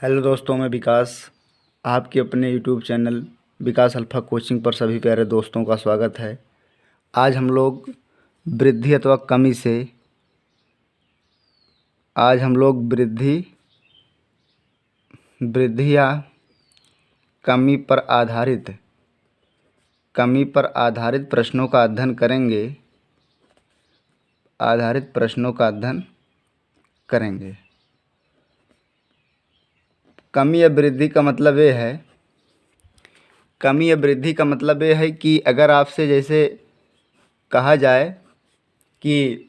Hello दोस्तों, मैं विकास आपके अपने यूट्यूब चैनल विकास अल्फा कोचिंग पर सभी प्यारे दोस्तों का स्वागत है। आज हम लोग वृद्धि अथवा कमी से आज हम लोग वृद्धि या कमी पर आधारित प्रश्नों का अध्ययन करेंगे। कमी या वृद्धि का मतलब ये है कि अगर आपसे जैसे कहा जाए कि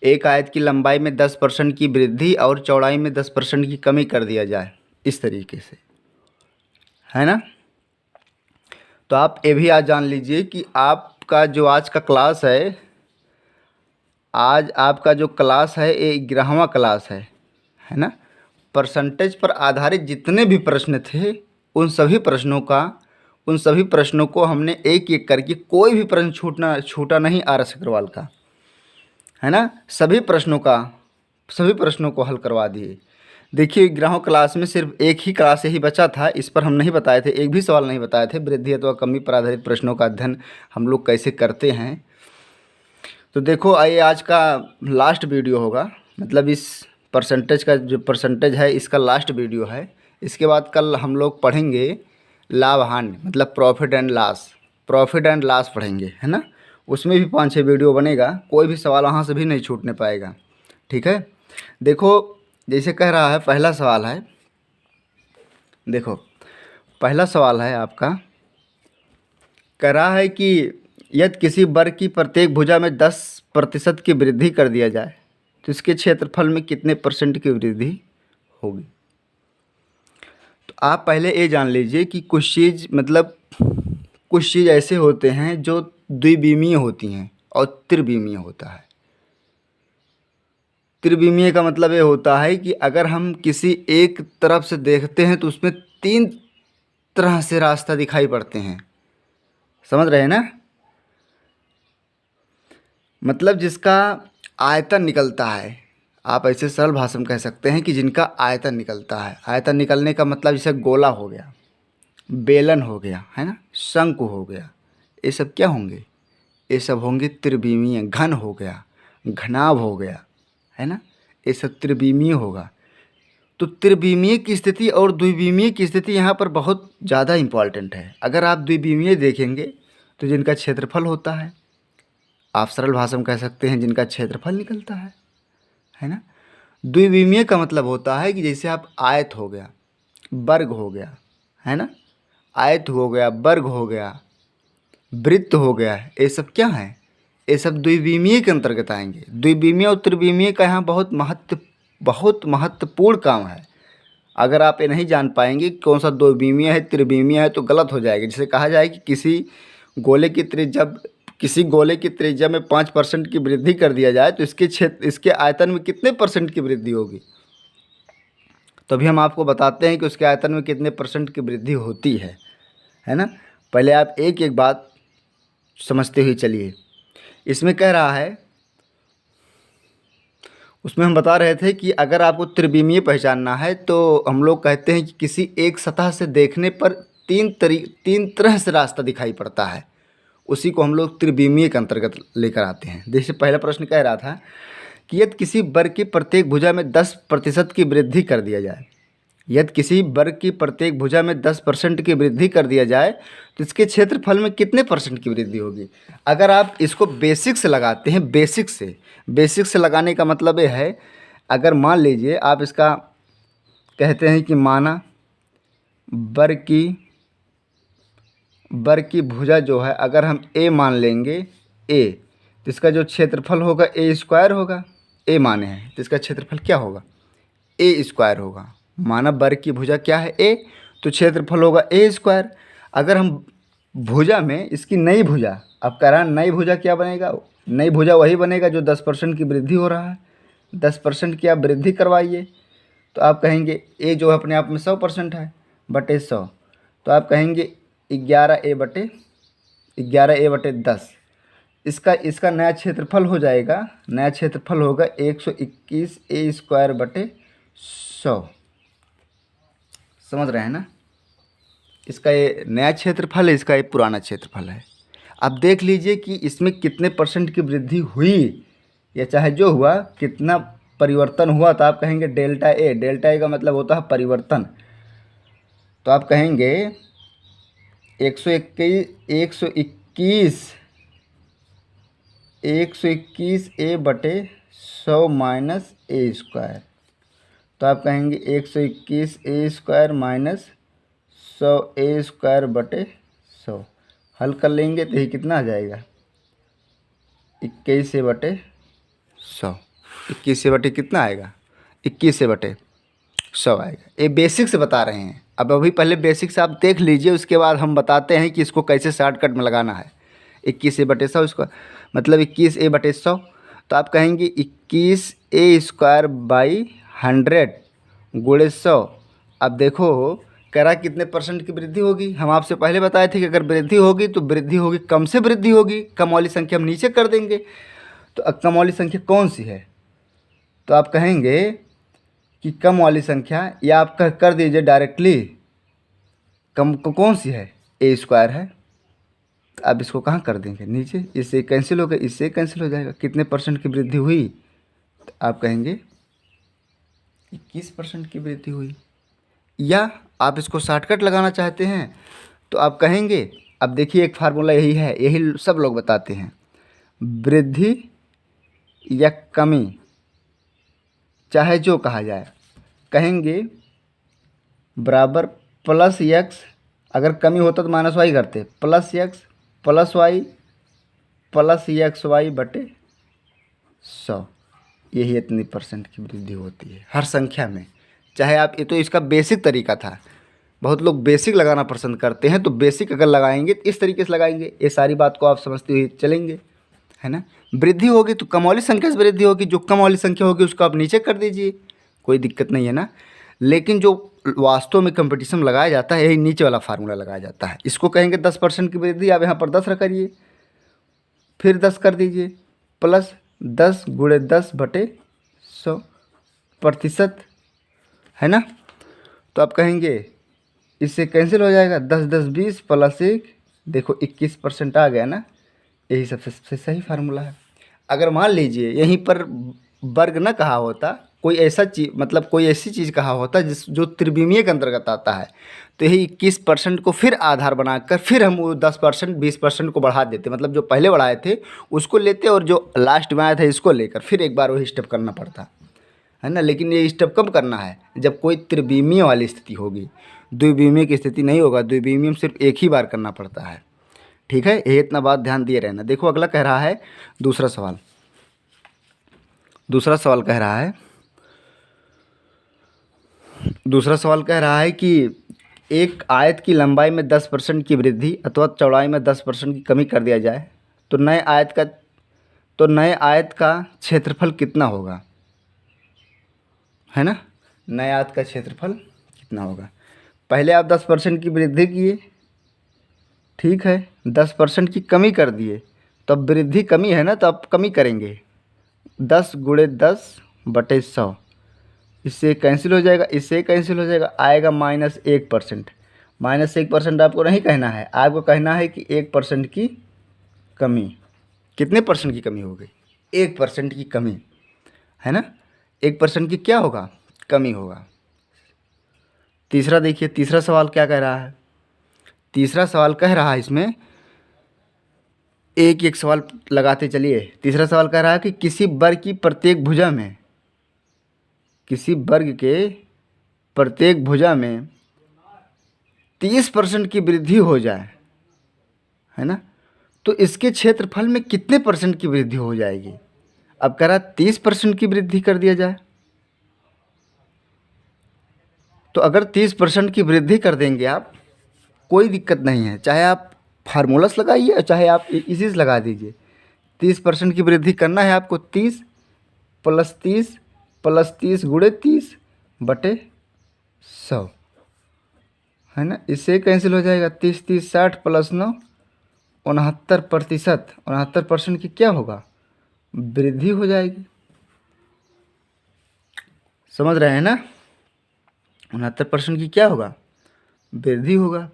एक आयत की लंबाई में 10% की वृद्धि और चौड़ाई में 10% की कमी कर दिया जाए, इस तरीके से, है ना। तो आप ये भी आज जान लीजिए कि आपका जो आज का क्लास है, आज आपका जो क्लास है ये 11वां क्लास है ना। परसेंटेज पर आधारित जितने भी प्रश्न थे उन सभी प्रश्नों को हमने एक एक करके, कोई भी प्रश्न छूटा नहीं आर.एस. अग्रवाल का, है ना। सभी प्रश्नों को हल करवा दिए। देखिए 11वां क्लास में सिर्फ एक ही क्लास यही बचा था, इस पर हम नहीं बताए थे, एक भी सवाल नहीं बताए थे। वृद्धि अथवा कमी पर आधारित प्रश्नों का अध्ययन हम लोग कैसे करते हैं। तो देखो, ये आज का लास्ट वीडियो होगा, मतलब इस परसेंटेज का जो परसेंटेज है इसका लास्ट वीडियो है। इसके बाद कल हम लोग पढ़ेंगे लाभ हानि, मतलब प्रॉफिट एंड लॉस पढ़ेंगे, है ना। उसमें भी 5-6 वीडियो बनेगा, कोई भी सवाल वहाँ से भी नहीं छूटने पाएगा, ठीक है। देखो जैसे कह रहा है, पहला सवाल है, देखो पहला सवाल है आपका, कह रहा है कि यदि किसी वर्ग की प्रत्येक भुजा में 10% की वृद्धि कर दिया जाए तो इसके क्षेत्रफल में कितने % की वृद्धि होगी। तो आप पहले ये जान लीजिए कि कुछ चीज़ ऐसे होते हैं जो द्विविमीय होती हैं और त्रिविमीय होता है। त्रिविमीय का मतलब ये होता है कि अगर हम किसी एक तरफ से देखते हैं तो उसमें 3 तरह से रास्ता दिखाई पड़ते हैं, समझ रहे हैं ना। मतलब जिसका आयतन निकलता है, आप ऐसे सरल भाषा में कह सकते हैं कि जिनका आयतन निकलता है। आयतन निकलने का मतलब जैसे गोला हो गया, बेलन हो गया, है ना, शंकु हो गया, ये सब क्या होंगे, ये सब होंगे त्रिविमीय। घन हो गया, घनाभ हो गया, है ना, ये सब त्रिविमीय होगा। तो त्रिविमीय की स्थिति और द्विविमीय की स्थिति यहाँ पर बहुत ज़्यादा इम्पॉर्टेंट है। अगर आप द्विविमीय देखेंगे तो जिनका क्षेत्रफल होता है, आप सरल भाषा में कह सकते हैं जिनका क्षेत्रफल निकलता है ना। द्विविमीय का मतलब होता है कि जैसे आप आयत हो गया, वर्ग हो गया, है ना, आयत हो गया, वर्ग हो गया, वृत्त हो गया, ये सब क्या है, ये सब द्विविमीय के अंतर्गत आएंगे। द्विविमीय और त्रिविमीय का यहाँ बहुत महत्वपूर्ण काम है। अगर आप ये नहीं जान पाएंगे कौन सा द्विविमीय है त्रिविमीय है तो गलत हो जाएगा। जैसे कहा जाए कि किसी गोले की त्रिज्या में 5% की वृद्धि कर दिया जाए तो इसके आयतन में कितने % की वृद्धि होगी। तो अभी हम आपको बताते हैं कि उसके आयतन में कितने % की वृद्धि होती है ना। पहले आप एक एक बात समझते हुए चलिए। इसमें कह रहा है, उसमें हम बता रहे थे कि अगर आपको त्रिविमीय पहचानना है तो हम लोग कहते हैं कि किसी एक सतह से देखने पर 3 तरह से रास्ता दिखाई पड़ता है, उसी को हम लोग त्रिविमीय के अंतर्गत लेकर आते हैं। जैसे पहला प्रश्न कह रहा था कि यदि किसी वर्ग की प्रत्येक भुजा में 10% की वृद्धि कर दिया जाए, यदि किसी वर्ग की प्रत्येक भुजा में 10% की वृद्धि कर दिया जाए तो इसके क्षेत्रफल में कितने % की वृद्धि होगी। अगर आप इसको बेसिक से लगाते हैं, बेसिक से लगाने का मतलब ये है, अगर मान लीजिए आप इसका कहते हैं कि माना वर्ग की भुजा जो है, अगर हम ए मान लेंगे, ए, तो इसका जो क्षेत्रफल होगा A² होगा। ए माने हैं तो इसका क्षेत्रफल क्या होगा, A² होगा। माना वर्ग की भुजा क्या है, ए, तो क्षेत्रफल होगा A²। अगर हम भुजा में इसकी नई भुजा, अब कह रहा है नई भुजा क्या बनेगा, नई भुजा वही बनेगा जो 10% की वृद्धि हो रहा है। 10% की आप वृद्धि करवाइए तो आप कहेंगे ए जो अपने आप में 100% है, बटे 100, तो आप कहेंगे 11A/10। इसका नया क्षेत्रफल हो जाएगा, नया क्षेत्रफल होगा 121 A² बटे 100। समझ रहे हैं ना। इसका ये नया क्षेत्रफल है, इसका ये पुराना क्षेत्रफल है। अब देख लीजिए कि इसमें कितने % की वृद्धि हुई, या चाहे जो हुआ कितना परिवर्तन हुआ। तो आप कहेंगे डेल्टा ए, डेल्टा ए का मतलब होता है परिवर्तन। तो आप कहेंगे 121 ए बटे 100 माइनस ए स्क्वायर। तो आप कहेंगे 121 ए स्क्वायर माइनस 100 ए स्क्वायर बटे 100। हल कर लेंगे तो ये कितना आ जाएगा, 21 से बटे 100। 21 से बटे कितना आएगा, 21 से बटे 100 आएगा। ये बेसिक से बता रहे हैं। अब अभी पहले बेसिक से आप देख लीजिए, उसके बाद हम बताते हैं कि इसको कैसे शॉर्टकट में लगाना है। 21 ए बटे 100 इसका मतलब 21 ए बटे 100। तो आप कहेंगे 21 ए स्क्वायर बाई 100 गुणे 100। अब देखो कह रहा कितने % की वृद्धि होगी। हम आपसे पहले बताए थे कि अगर वृद्धि होगी तो वृद्धि होगी कम से वृद्धि होगी, कम वाली संख्या हम नीचे कर देंगे। तो अब कम वाली संख्या कौन सी है, तो आप कहेंगे कि कम वाली संख्या, या आप कर दीजिए डायरेक्टली, कम को कौन सी है, ए स्क्वायर है। तो अब इसको कहाँ कर देंगे, नीचे। इससे कैंसिल हो गया, इससे कैंसिल हो जाएगा। कितने % की वृद्धि हुई, तो आप कहेंगे 21% की वृद्धि हुई। या आप इसको शॉर्टकट लगाना चाहते हैं तो आप कहेंगे, अब देखिए एक फार्मूला यही है, यही सब लोग बताते हैं। वृद्धि या कमी चाहे जो कहा जाए, कहेंगे बराबर प्लस एक्स, अगर कमी होता तो माइनस वाई करते, plus X plus Y plus X Y बटे 100। यही इतनी % की वृद्धि होती है हर संख्या में। चाहे आप, ये तो इसका बेसिक तरीका था। बहुत लोग बेसिक लगाना पसंद करते हैं, तो बेसिक अगर लगाएंगे तो इस तरीके से लगाएंगे, ये सारी बात को आप समझते हुए चलेंगे, है ना। वृद्धि होगी तो कम वाली संख्या से वृद्धि होगी, जो कम वाली संख्या होगी उसको आप नीचे कर दीजिए, कोई दिक्कत नहीं है ना। लेकिन जो वास्तव में कंपटीशन लगाया जाता है, यही नीचे वाला फार्मूला लगाया जाता है। इसको कहेंगे 10% की वृद्धि, आप यहाँ पर 10 रख करिए, फिर 10 कर दीजिए, प्लस 10 गुणे 10 बटे 100%, है ना। तो आप कहेंगे इससे कैंसिल हो जाएगा, 10 10 20 प्लस 1, देखो 21% आ गया ना। यही सबसे सही फार्मूला है। अगर मान लीजिए यहीं पर वर्ग न कहा होता, कोई ऐसा चीज़, मतलब कोई ऐसी चीज़ कहा होता जो त्रिविमीय के अंतर्गत आता है, तो यही 21% को फिर आधार बनाकर फिर हम वो 10% 20% को बढ़ा देते, मतलब जो पहले बढ़ाए थे उसको लेते और जो लास्ट में आया था इसको लेकर फिर एक बार वही स्टेप करना पड़ता, है ना। लेकिन ये स्टेप कब करना है, जब कोई त्रिविमीय वाली स्थिति होगी। द्विविमीय की स्थिति नहीं होगा, द्विविमीय में सिर्फ एक ही बार करना पड़ता है, ठीक है। ये इतना बात ध्यान दिए रहना। देखो अगला कह रहा है दूसरा सवाल कह रहा है कि एक आयत की लंबाई में 10% की वृद्धि अथवा चौड़ाई में 10% की कमी कर दिया जाए तो नए आयत का क्षेत्रफल कितना होगा, है ना। नए आयत का क्षेत्रफल कितना होगा। पहले आप 10% की वृद्धि किए, ठीक है, 10% की कमी कर दिए, तो अब वृद्धि कमी है ना, तो आप कमी करेंगे 10 गुणे 10 बटे 100। इससे कैंसिल हो जाएगा, इससे कैंसिल हो जाएगा, आएगा -1%। -1% आपको नहीं कहना है, आपको कहना है कि 1% की कमी। कितने % की कमी हो गई, 1% की कमी, है ना। 1% की क्या होगा, कमी होगा। तीसरा देखिए, तीसरा सवाल क्या कह रहा है। तीसरा सवाल कह रहा है, इसमें एक एक सवाल लगाते चलिए। तीसरा सवाल कह रहा है कि किसी वर्ग की प्रत्येक भुजा में, किसी वर्ग के प्रत्येक भुजा में 30% की वृद्धि हो जाए, है ना, तो इसके क्षेत्रफल में कितने % की वृद्धि हो जाएगी। अब कह रहा 30% की वृद्धि कर दिया जाए, तो अगर 30% की वृद्धि कर देंगे आप, कोई दिक्कत नहीं है, चाहे आप फार्मूलास लगाइए और चाहे आप इसी से लगा दीजिए। 30% की वृद्धि करना है आपको, 30 प्लस 30 गुणे 30 बटे 100, है ना। इससे कैंसिल हो जाएगा, 30 30 60 प्लस 9 69%। 69% की क्या होगा, वृद्धि हो जाएगी। समझ रहे हैं ना, 69% की क्या होगा, वृद्धि होगा।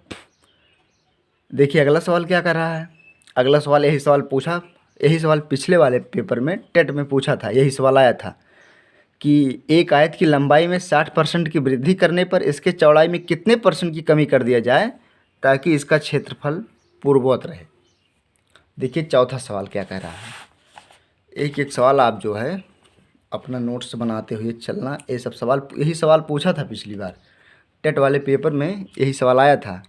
देखिए अगला सवाल क्या कर रहा है। अगला सवाल यही सवाल पूछा, यही सवाल पिछले वाले पेपर में टेट में पूछा था। यही सवाल आया था कि एक आयत की लंबाई में 60% की वृद्धि करने पर इसके चौड़ाई में कितने % की कमी कर दिया जाए ताकि इसका क्षेत्रफल पूर्ववत रहे। देखिए चौथा सवाल क्या कह रहा है। एक एक सवाल आप जो है अपना नोट्स बनाते हुए चलना। ये सब सवाल, यही सवाल पूछा था पिछली बार टेट वाले पेपर में। यही सवाल आया था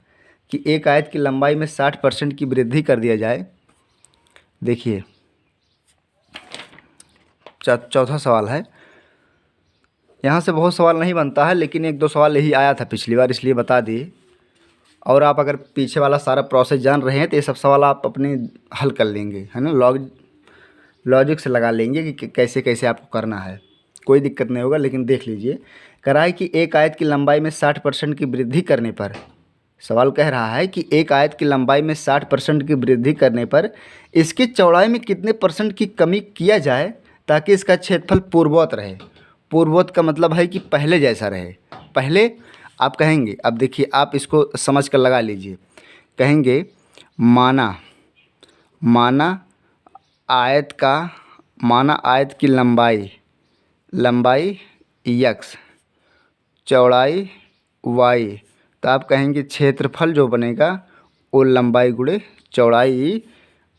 कि एक आयत की लंबाई में 60% की वृद्धि कर दिया जाए। देखिए चौथा सवाल है। यहाँ से बहुत सवाल नहीं बनता है, लेकिन एक दो सवाल यही आया था पिछली बार, इसलिए बता दिए। और आप अगर पीछे वाला सारा प्रोसेस जान रहे हैं तो ये सब सवाल आप अपने हल कर लेंगे, है ना। लॉजिक से लगा लेंगे कि कैसे कैसे आपको करना है, कोई दिक्कत नहीं होगा। लेकिन देख लीजिए, कराए कि एक आयत की लंबाई में 60% की वृद्धि करने पर, सवाल कह रहा है कि एक आयत की लंबाई में 60% की वृद्धि करने पर इसकी चौड़ाई में कितने % की कमी किया जाए ताकि इसका क्षेत्रफल पूर्ववत रहे। पूर्ववत का मतलब है कि पहले जैसा रहे। पहले आप कहेंगे, अब देखिए आप इसको समझ कर लगा लीजिए। कहेंगे माना आयत की लंबाई x, चौड़ाई y, तो आप कहेंगे क्षेत्रफल जो बनेगा वो लंबाई गुणे चौड़ाई,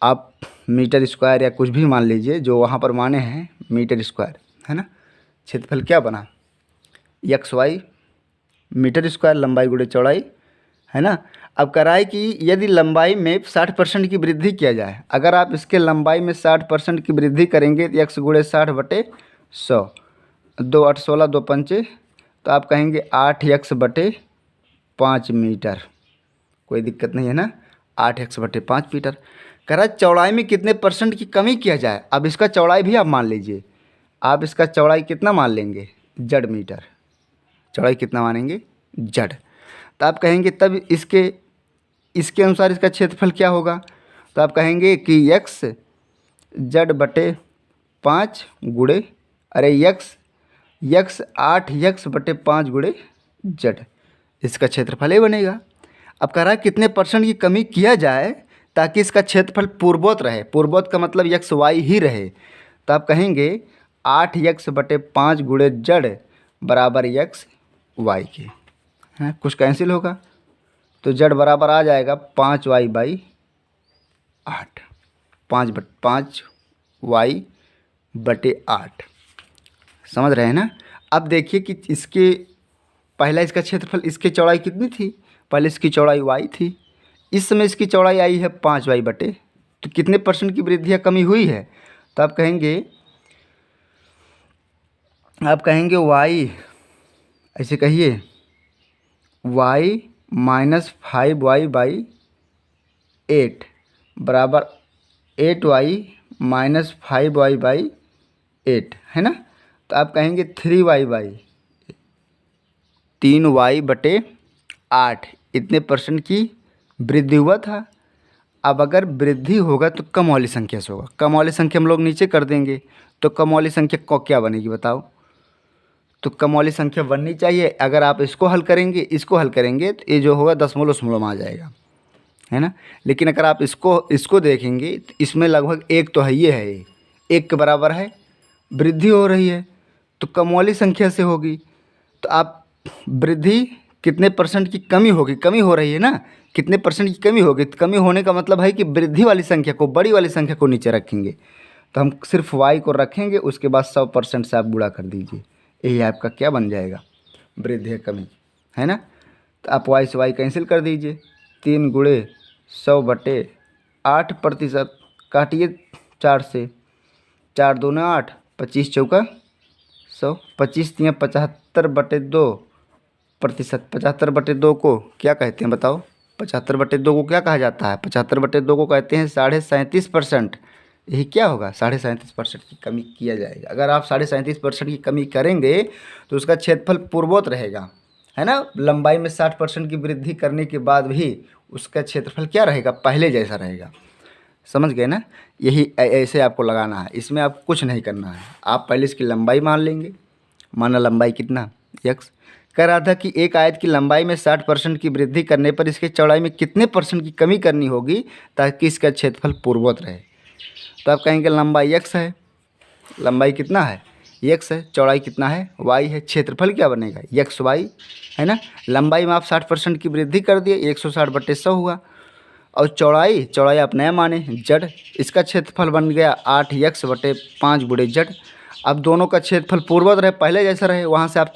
आप मीटर स्क्वायर या कुछ भी मान लीजिए, जो वहाँ पर माने हैं मीटर स्क्वायर, है ना। क्षेत्रफल क्या बना, XY मीटर स्क्वायर, लंबाई गुणे चौड़ाई, है ना। अब कराए कि यदि लंबाई में 60% की वृद्धि किया जाए, अगर आप इसके लंबाई में 60% की वृद्धि करेंगे तो x गुणे 60/100, 2 8 16, 2 पंचे, तो आप कहेंगे 8x/5 मीटर। कोई दिक्कत नहीं है ना, 8x/5 मीटर। करा चौड़ाई में कितने % की कमी किया जाए। अब इसका चौड़ाई भी आप मान लीजिए, आप इसका चौड़ाई कितना मान लेंगे, जड़ मीटर। चौड़ाई कितना मानेंगे, जड़। तो आप कहेंगे तब इसके अनुसार इसका क्षेत्रफल क्या होगा। तो आप कहेंगे कि x Z/5 गुणे, अरे x 8x/5 गुणे z, इसका क्षेत्रफल ही बनेगा। अब कह रहा है कितने % की कमी किया जाए ताकि इसका क्षेत्रफल पूर्ववत रहे। पूर्ववत का मतलब XY ही रहे। तो आप कहेंगे 8x/5 गुणे z बराबर XY के, है। कुछ कैंसिल होगा तो z बराबर आ जाएगा 5y/8, 5y/8। समझ रहे हैं ना। अब देखिए कि इसके पहला इसका क्षेत्रफल, इसकी चौड़ाई कितनी थी, पहले इसकी चौड़ाई y थी, इस समय इसकी चौड़ाई आई है 5y/, तो कितने % की वृद्धि या कमी हुई है। तो आप कहेंगे y, ऐसे कहिए y -5y/8 बराबर 8y -5y/8, है ना। तो आप कहेंगे 3y/8 इतने % की वृद्धि हुआ था। अब अगर वृद्धि होगा तो कम वाली संख्या से होगा। कम वाली संख्या हम लोग नीचे कर देंगे, तो कम वाली संख्या को क्या बनेगी बताओ। तो कम वाली संख्या बननी चाहिए। अगर आप इसको हल करेंगे तो ये जो होगा दशमलव में आ जाएगा, है ना। लेकिन अगर आप इसको देखेंगे तो इसमें लगभग एक तो है, ये है, एक के बराबर है, वृद्धि हो रही है, तो कम वाली संख्या से होगी। तो आप वृद्धि कितने % की कमी होगी, कमी हो रही है ना, कितने % की कमी होगी। तो कमी होने का मतलब है कि वृद्धि वाली संख्या को, बड़ी वाली संख्या को नीचे रखेंगे। तो हम सिर्फ y को रखेंगे, उसके बाद 100% से आप गुणा कर दीजिए, यही आपका क्या बन जाएगा, वृद्धि या कमी, है ना। तो आप y से y कैंसिल कर दीजिए, 3 गुणे 100/8%, काटिए 4 से, 4 दूने 8, 25 चौका 100, 25 तियाँ 75/2%। 75/2 को क्या कहते हैं बताओ, 75/2 को क्या कहा जाता है, 75/2 को कहते हैं 37.5%। यही क्या होगा, 37.5% की कमी किया जाएगा। अगर आप 37.5% की कमी करेंगे तो उसका क्षेत्रफल पूर्ववत रहेगा, है ना। लंबाई में 60% की वृद्धि करने के बाद भी उसका क्षेत्रफल क्या रहेगा, पहले जैसा रहेगा। समझ गए ना। यही ऐसे आपको लगाना है, इसमें आपको कुछ नहीं करना है। आप पहले इसकी लंबाई मान लेंगे, माना लंबाई कितना x, कह रहा था कि एक आयत की लंबाई में 60% की वृद्धि करने पर इसके चौड़ाई में कितने परसेंट की कमी करनी होगी ताकि इसका क्षेत्रफल पूर्ववत रहे। तो आप कहेंगे लंबाई x है, लंबाई कितना है x है, चौड़ाई कितना है y है, क्षेत्रफल क्या बनेगा x y है ना। लंबाई में आप 60% की वृद्धि कर दिए, 160/100 हुआ। और चौड़ाई आप नया माने जड़, इसका क्षेत्रफल बन गया 8x/5 z। अब दोनों का क्षेत्रफल पूर्ववत रहे, पहले जैसा रहे, वहाँ से आप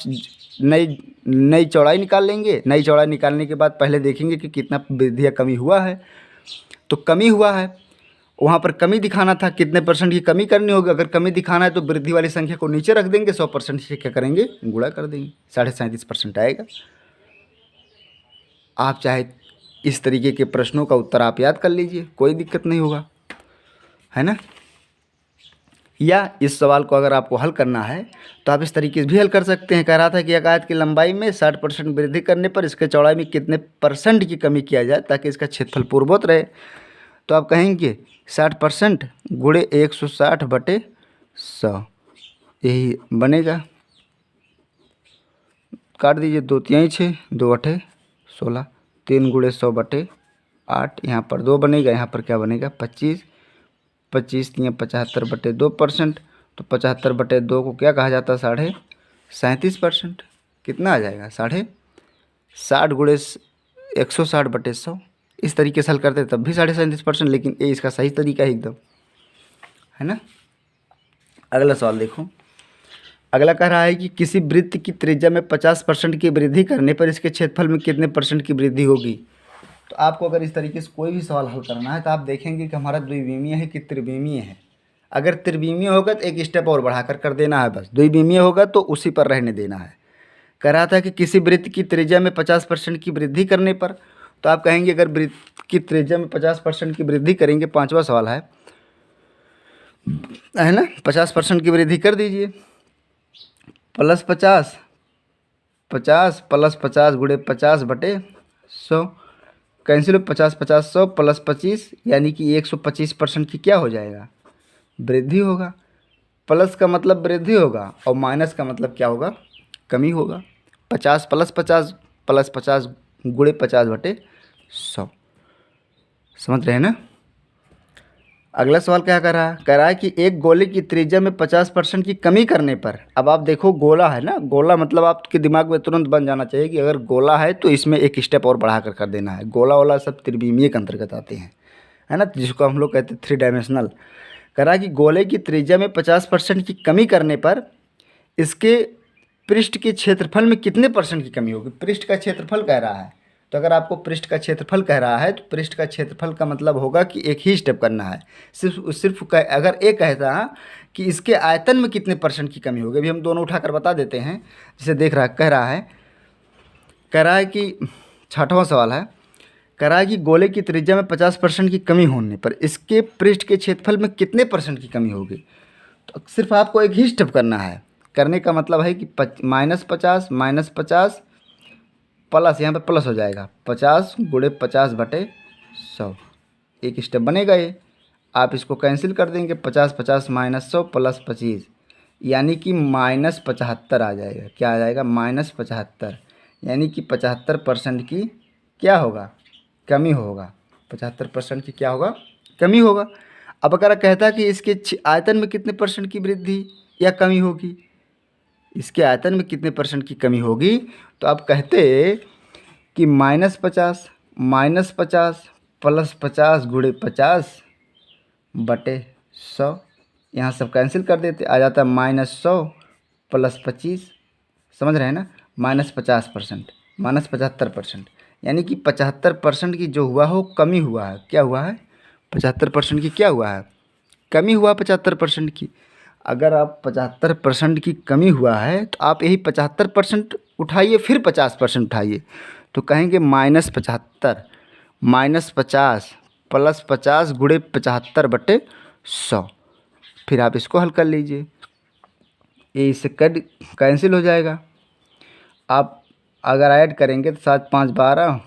नई चौड़ाई निकाल लेंगे। नई चौड़ाई निकालने के बाद पहले देखेंगे कि कितना वृद्धि या कमी हुआ है। तो कमी हुआ है, वहाँ पर कमी दिखाना था, कितने परसेंट की कमी करनी होगी। अगर कमी दिखाना है तो वृद्धि वाली संख्या को नीचे रख देंगे, 100% से क्या करेंगे गुणा कर देंगे, 37.5% आएगा। आप चाहे इस तरीके के प्रश्नों का उत्तर आप याद कर लीजिए, कोई दिक्कत नहीं होगा, है ना। या इस सवाल को अगर आपको हल करना है तो आप इस तरीके से भी हल कर सकते हैं। कह रहा था कि एक आयत की लंबाई में 60% वृद्धि करने पर इसके चौड़ाई में कितने परसेंट की कमी किया जाए ताकि इसका क्षेत्रफल पूर्ववत रहे। तो आप कहेंगे 60% गुणे 160/100, यही बनेगा। काट दीजिए, 2 तिहाई 6, 2 8 16, 3 गुणे 100/8, यहाँ पर 2 बनेगा, यहाँ पर क्या बनेगा 25, 25 तियाँ 75/2%। तो 75/2 को क्या कहा जाता है 37.5%। कितना आ जाएगा 60 गुणे 160/100। इस तरीके से हल करते तब भी 37.5%, लेकिन ये इसका सही तरीका है एकदम, है ना। अगला सवाल देखो। अगला कह रहा है कि किसी वृत्त की त्रिज्या में 50% की वृद्धि करने पर इसके क्षेत्रफल में कितने परसेंट की वृद्धि होगी। तो आपको अगर इस तरीके से कोई भी सवाल हल करना है तो आप देखेंगे कि हमारा द्विविमीय है कि त्रिविमीय है। अगर त्रिविमीय होगा तो एक स्टेप और बढ़ाकर कर देना है बस, द्विविमीय होगा तो उसी पर रहने देना है। कह रहा था कि किसी वृत्त की त्रिज्या में 50% की वृद्धि करने पर, तो आप कहेंगे अगर वृत्त की त्रिज्या में 50% की वृद्धि करेंगे, 5वां सवाल है ना, 50% की वृद्धि कर दीजिए, +50, 50 + 50 गुणे 50/100, कैंसिल 50 50 100 + 25 यानी कि 125% की क्या हो जाएगा वृद्धि होगा। प्लस का मतलब वृद्धि होगा और माइनस का मतलब क्या होगा कमी होगा। 50 + 50 + 50 गुणे 50/100, समझ रहे हैं ना। अगला सवाल क्या कह रहा है कि एक गोले की त्रिज्या में 50% की कमी करने पर, अब आप देखो गोला है ना, गोला मतलब आपके दिमाग में तुरंत बन जाना चाहिए कि अगर गोला है तो इसमें एक स्टेप और बढ़ा कर देना है। गोला वाला सब त्रिविमीय के अंतर्गत आते हैं, है ना, जिसको हम लोग कहते हैं 3 डायमेंशनल। कह रहा है कि गोले की त्रिज्या में 50% की कमी करने पर इसके पृष्ठ के क्षेत्रफल में कितने परसेंट की कमी होगी। पृष्ठ का क्षेत्रफल कह रहा है, तो अगर आपको पृष्ठ का क्षेत्रफल कह रहा है तो पृष्ठ का क्षेत्रफल का मतलब होगा कि एक ही स्टेप करना है। सिर्फ अगर एक कहता है कि इसके आयतन में कितने परसेंट की कमी होगी, अभी हम दोनों उठाकर बता देते हैं। जिसे देख रहा कह रहा है कि 6वां सवाल है, कह रहा है कि गोले की त्रिज्या में 50% की कमी होने पर इसके पृष्ठ के क्षेत्रफल में कितने परसेंट की कमी होगी। तो सिर्फ आपको एक ही स्टेप करना है। करने का मतलब है कि -50 प्लस, यहाँ पे प्लस हो जाएगा 50 गुणे 50/100, एक स्टेप बनेगा ये। आप इसको कैंसिल कर देंगे, 50 50 -100 + 25 यानी कि -75 आ जाएगा। क्या आ जाएगा -75, यानी कि 75% की क्या होगा कमी होगा। 75% की क्या होगा कमी होगा। अब अगर कहता है कि इसके आयतन में कितने परसेंट की वृद्धि या कमी होगी, इसके आयतन में कितने परसेंट की कमी होगी, तो आप कहते कि -50 + 50 गुणे 50/100, यहाँ सब कैंसिल कर देते, आ जाता है -100 + 25, समझ रहे हैं ना, -50%, -75%, यानी कि 75% की जो हुआ हो कमी हुआ है। क्या हुआ है 75% की क्या हुआ है कमी हुआ 75% की। अगर आप 75% की कमी हुआ है तो आप यही 75% उठाइए फिर 50% उठाइए, तो कहेंगे -75 -50 + 50 गुणे 75/100। फिर आप इसको हल कर लीजिए, ये इससे कैंसिल हो जाएगा। आप अगर ऐड करेंगे तो 7 5 12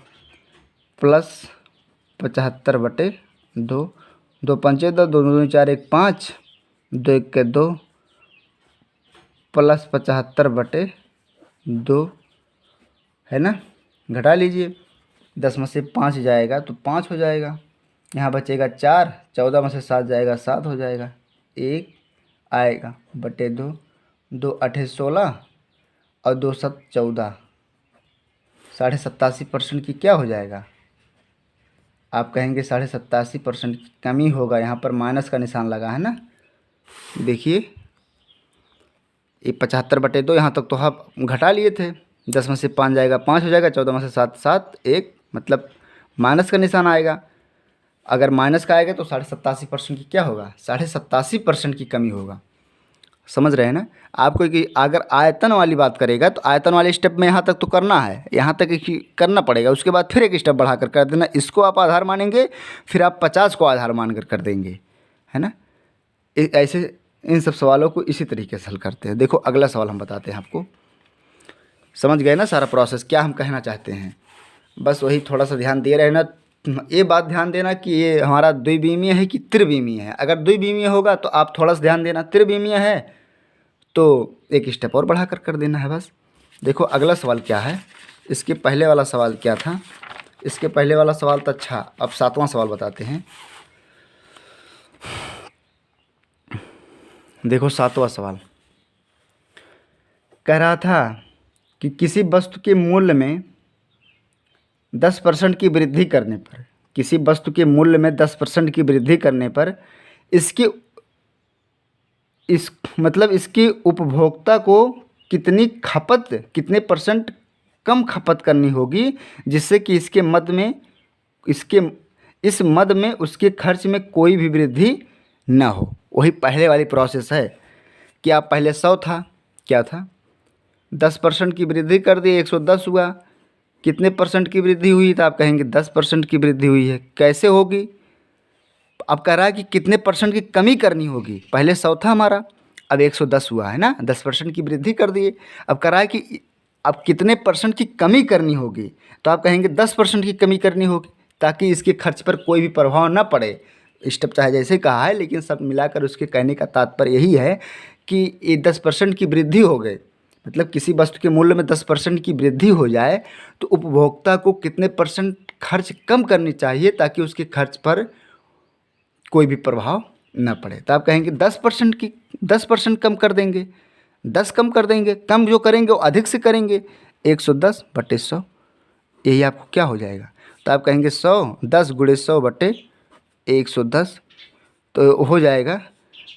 + 75/2, 2 पंचे 2, 2 दूनी 4, 1 5, 2 1 2 + 75/2 है ना। घटा लीजिए, 10 में से 5 जाएगा तो 5 हो जाएगा। यहाँ बचेगा 4, 14 में से 7 जाएगा 7 हो जाएगा। 1 आएगा बटे 2, 2 8 16 और 2 7 14, 87.5% की क्या हो जाएगा? आप कहेंगे 87.5% की कमी होगा, यहाँ पर माइनस का निशान लगा है ना। देखिए ये 75/2 यहाँ तक तो आप घटा लिए थे। 10 में से 5 जाएगा 5 हो जाएगा, 14 में से 7 7, 1 मतलब माइनस का निशान आएगा। अगर माइनस का आएगा तो 87.5% की क्या होगा? 87.5% की कमी होगा। समझ रहे हैं ना। आपको कि अगर आयतन वाली बात करेगा तो आयतन वाले स्टेप में यहाँ तक तो करना है, यहाँ तक ही करना पड़ेगा। उसके बाद फिर एक स्टेप बढ़ाकर कर देना। इसको आप आधार मानेंगे, फिर आप 50 को आधार मानकर कर देंगे, है ना। ऐसे इन सब सवालों को इसी तरीके से हल करते हैं। देखो अगला सवाल हम बताते हैं आपको। समझ गए ना सारा प्रोसेस, क्या हम कहना चाहते हैं? बस वही थोड़ा सा ध्यान दे रहे हैं ना। ये बात ध्यान देना कि ये हमारा द्विविमीय है कि त्रिविमीय है। अगर द्विविमीय होगा तो आप थोड़ा सा ध्यान देना, त्रिविमीय है तो एक स्टेप और बढ़ा कर देना है बस। देखो अगला सवाल क्या है। इसके पहले वाला सवाल क्या था? इसके पहले वाला सवाल तो अच्छा, अब 7वां सवाल बताते हैं। देखो 7वां सवाल कह रहा था कि किसी वस्तु के मूल्य में 10% की वृद्धि करने पर, किसी वस्तु के मूल्य में 10% की वृद्धि करने पर इसकी इसकी उपभोक्ता को कितने % कम खपत करनी होगी, जिससे कि इस मद में उसके खर्च में कोई भी वृद्धि न हो। वही पहले वाली प्रोसेस है कि आप पहले 100 था, क्या था, 10% की वृद्धि कर दी, 110 हुआ। कितने % की वृद्धि हुई? तो आप कहेंगे 10% की वृद्धि हुई है। कैसे होगी? अब कह रहा है कि कितने % की कमी करनी होगी। पहले 100 था हमारा, अब 110 हुआ है ना, 10% की वृद्धि कर दिए। अब कह रहा है कि अब कितने % की कमी करनी होगी, तो आप कहेंगे 10% की कमी करनी होगी, ताकि इसके खर्च पर कोई भी प्रभाव ना पड़े। स्टेप चाहे जैसे कहा है, लेकिन सब मिलाकर उसके कहने का तात्पर्य यही है कि ये 10% की वृद्धि हो गई, मतलब किसी वस्तु के मूल्य में 10% की वृद्धि हो जाए तो उपभोक्ता को कितने % खर्च कम करनी चाहिए, ताकि उसके खर्च पर कोई भी प्रभाव न पड़े। तो आप कहेंगे 10% कम कर देंगे, 10 कम कर देंगे। कम जो करेंगे वो अधिक से करेंगे, 110/100, यही आपको क्या हो जाएगा? तो आप कहेंगे 100, 10 × 100/110, तो हो जाएगा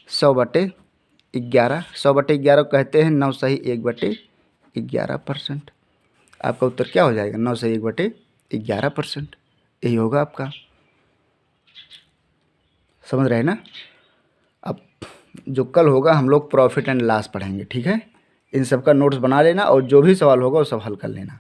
100/11। 100/11 कहते हैं 9 सही 1/11%। आपका उत्तर क्या हो जाएगा? 9 सही 1/11%, यही होगा आपका। समझ रहे हैं ना। अब जो कल होगा हम लोग प्रॉफिट एंड लॉस पढ़ेंगे, ठीक है। इन सब का नोट्स बना लेना और जो भी सवाल होगा वो सब हल कर लेना।